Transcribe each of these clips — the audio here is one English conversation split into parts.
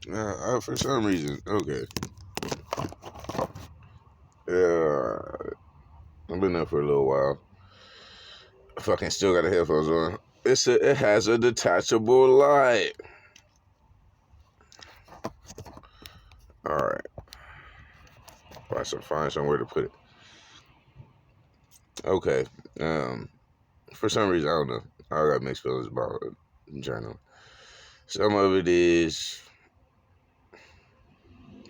For some reason, okay. Yeah, I've been there for a little while. Fucking still got the headphones on. It has a detachable light. All right, find somewhere to put it. Okay. Um, for some reason, I don't know. I got mixed feelings about journaling. Some of it is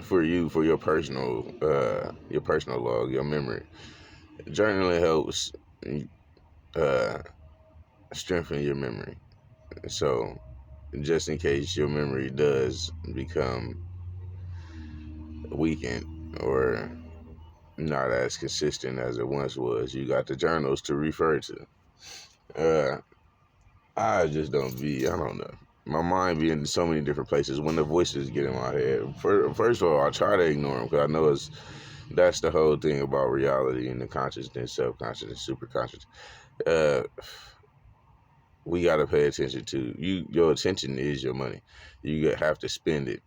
for you, for your personal log, your memory. Journaling helps uh, strengthen your memory. So, just in case your memory does become weakened or not as consistent as it once was, you got the journals to refer to. Uh, I just I don't know. My mind be in so many different places when the voices get in my head. First of all, I try to ignore them because I know that's the whole thing about reality and the consciousness, subconscious, and superconscious. Uh, we got to pay attention to you. Your attention is your money. You have to spend it.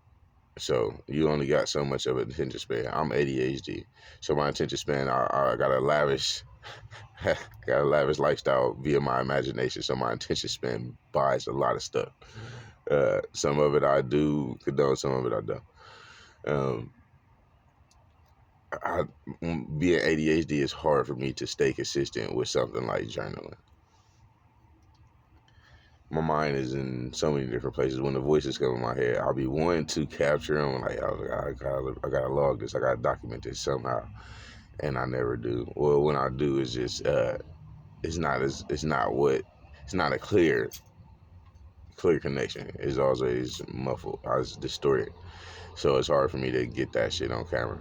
So you only got so much of an attention span. I'm ADHD, so my attention span, I got a lavish, got a lavish lifestyle via my imagination. So my attention span buys a lot of stuff. Some of it I do condone, some of it I don't. Um, I, Being ADHD is hard for me to stay consistent with something like journaling. My mind is in so many different places. When the voices come in my head, I'll be wanting to capture them. Like, I gotta log this. I gotta document this somehow, and I never do. Well, when I do, it's just it's not a clear connection. It's always muffled. I was distorted, so it's hard for me to get that shit on camera.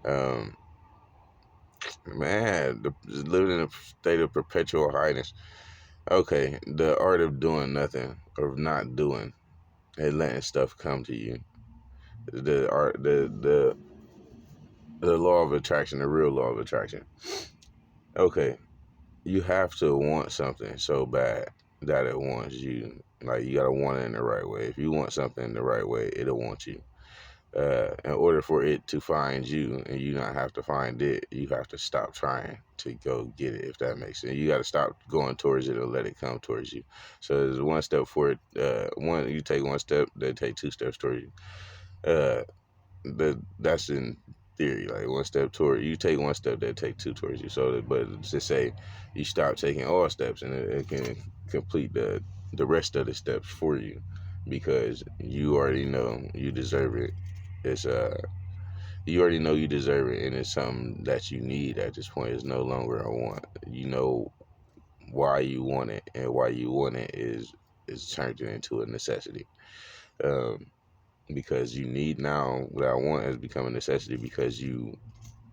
Um, Man, living in a state of perpetual highness. Okay, the art of doing nothing, of not doing, and letting stuff come to you. The art, the law of attraction, the real law of attraction. Okay, you have to want something so bad that it wants you. Like you gotta want it in the right way. If you want something in the right way, it'll want you. In order for it to find you and you not have to find it, you have to stop trying to go get it, if that makes sense. You got to stop going towards it and let it come towards you. So there's one step forward. You take one step, they take two steps towards you. Uh, that's in theory. Like one step toward you, take one step, they take two towards you. So, but to say you stop taking all steps and it can complete the rest of the steps for you because you already know you deserve it. It's You already know you deserve it, and it's something that you need at this point. It's no longer a want. You know why you want it, and why you want it is turned into a necessity. Um, because you need now, what I want has become a necessity because you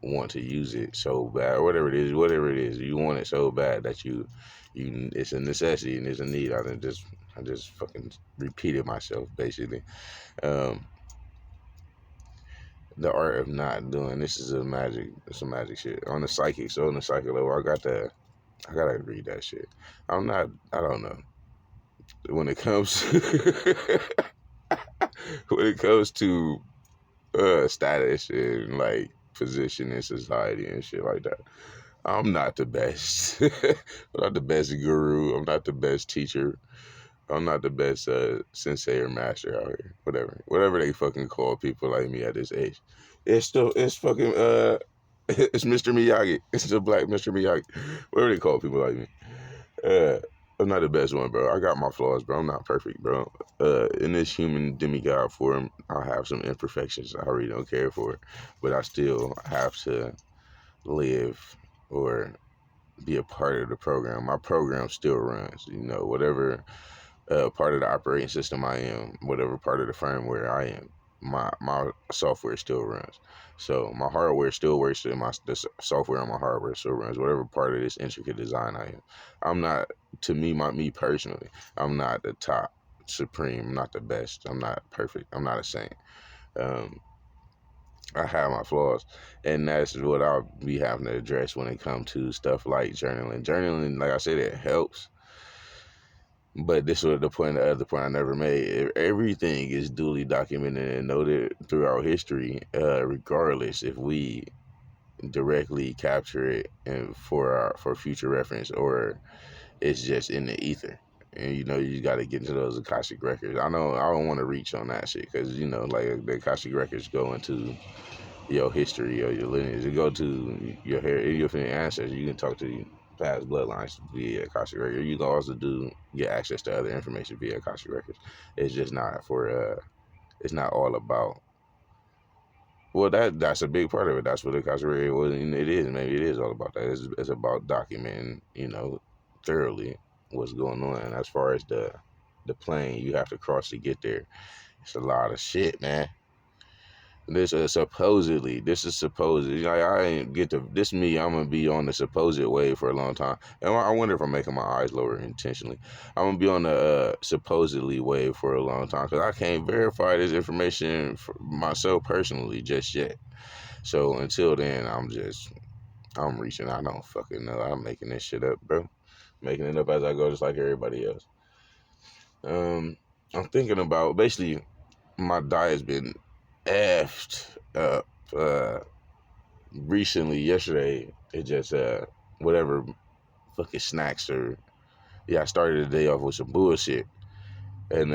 want to use it so bad, or whatever it is, you want it so bad that you it's a necessity and it's a need. I just fucking repeated myself basically. Um, the art of not doing this is some magic shit on the psychic. So on the psychic level, I gotta read that shit. I don't know when it comes when it comes to status and like position in society and shit like that. I'm not the best. I'm not the best guru. I'm not the best teacher. I'm not the best sensei or master out here. Whatever they fucking call people like me at this age. It's fucking it's Mr. Miyagi. It's the black Mr. Miyagi. Whatever they call people like me. Uh, I'm not the best one, bro. I got my flaws, bro. I'm not perfect, bro. In this human demigod form, I have some imperfections. I really don't care for it, but I still have to live or be a part of the program. My program still runs. You know, whatever part of the operating system I am, whatever part of the firmware I am, my software still runs. So my hardware still works, and the software on my hardware still runs. Whatever part of this intricate design I am, I'm not. To me, me personally, I'm not the top supreme. I'm not the best. I'm not perfect. I'm not a saint. Um, I have my flaws, and that's what I'll be having to address when it comes to stuff like journaling. Journaling, like I said, it helps. But this was the other point I never made. Everything is duly documented and noted throughout history, regardless if we directly capture it and for future reference or it's just in the ether. And you got to get into those Akashic records. I know I don't want to reach on that shit because like the Akashic records go into your history or your lineage. You go to your ancestors. You can talk to past bloodlines via Akashic records. You can also get access to other information via Akashic records. It's just not for it's not all about. Well, that's a big part of it. That's what Akashic record was. And it is. Maybe it is all about that. It's about documenting, thoroughly what's going on. And as far as the plane you have to cross to get there, it's a lot of shit, man. This is supposedly. Like, I ain't get to this. Me, I'm gonna be on the supposed wave for a long time. And I wonder if I'm making my eyes lower intentionally. I'm gonna be on the supposedly wave for a long time because I can't verify this information for myself personally just yet. So until then, I'm reaching. I don't fucking know. I'm making this shit up, bro. Making it up as I go, just like everybody else. I'm thinking about basically my diet's been effed up. Recently, yesterday, it just whatever fucking snacks or I started the day off with some bullshit, and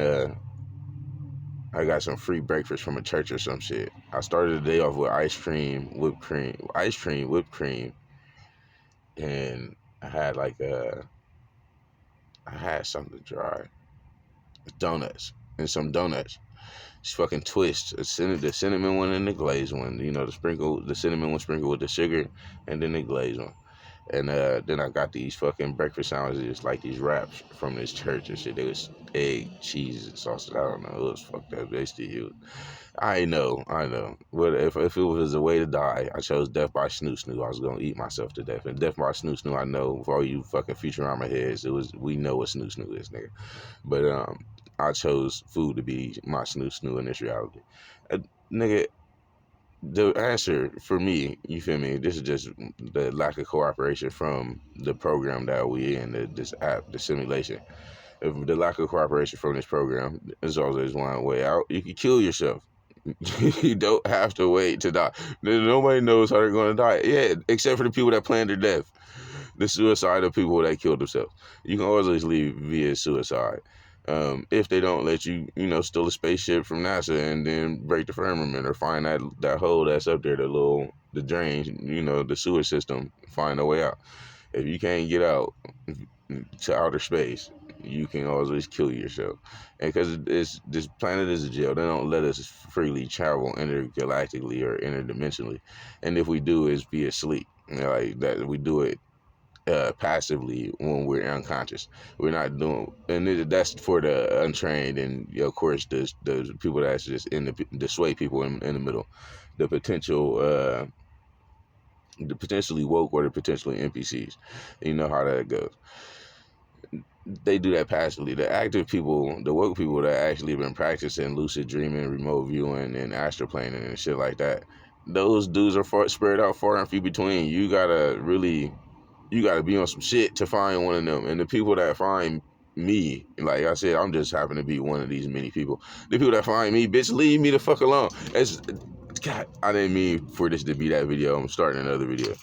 I got some free breakfast from a church or some shit. I started the day off with ice cream, whipped cream, and I had I had something dry, donuts. It's fucking twists. The cinnamon one and the glazed one. The cinnamon one sprinkled with the sugar, and then the glazed one. And then I got these fucking breakfast sandwiches, like these wraps from this church and shit. They was egg, cheese, and sausage. I don't know. It was fucked up. They still huge. I know. But if it was a way to die, I chose death by snoo snoo. I was gonna eat myself to death. And death by snoo snoo, I know for all you fucking Futurama heads, we know what snoo snoo is, nigga. But I chose food to be my snoo snoo in this reality. Nigga, the answer for me, you feel me? This is just the lack of cooperation from the program that we in, this app, the simulation. If the lack of cooperation from this program, there's always one way out. You can kill yourself. You don't have to wait to die. Nobody knows how they're going to die. Yeah, except for the people that planned their death. The suicide of people that killed themselves. You can always leave via suicide. If they don't let you, steal a spaceship from NASA and then break the firmament or find that hole that's up there, the drain, the sewer system, find a way out. If you can't get out to outer space, you can always kill yourself. And because this planet is a jail, they don't let us freely travel intergalactically or interdimensionally. And if we do, it's be asleep. Like that, we do it passively when we're unconscious. We're not doing, and that's for the untrained, and of course the people that's just the sway people in the middle, the potentially woke or the potentially NPCs. You know how that goes. They do that passively. The active people, the woke people that actually been practicing lucid dreaming, remote viewing, and astral planing and shit like that, those dudes are spread out far and few between. You gotta be on some shit to find one of them. And the people that find me, like I said, I'm just happen to be one of these many people. The people that find me, bitch, leave me the fuck alone. God, I didn't mean for this to be that video. I'm starting another video.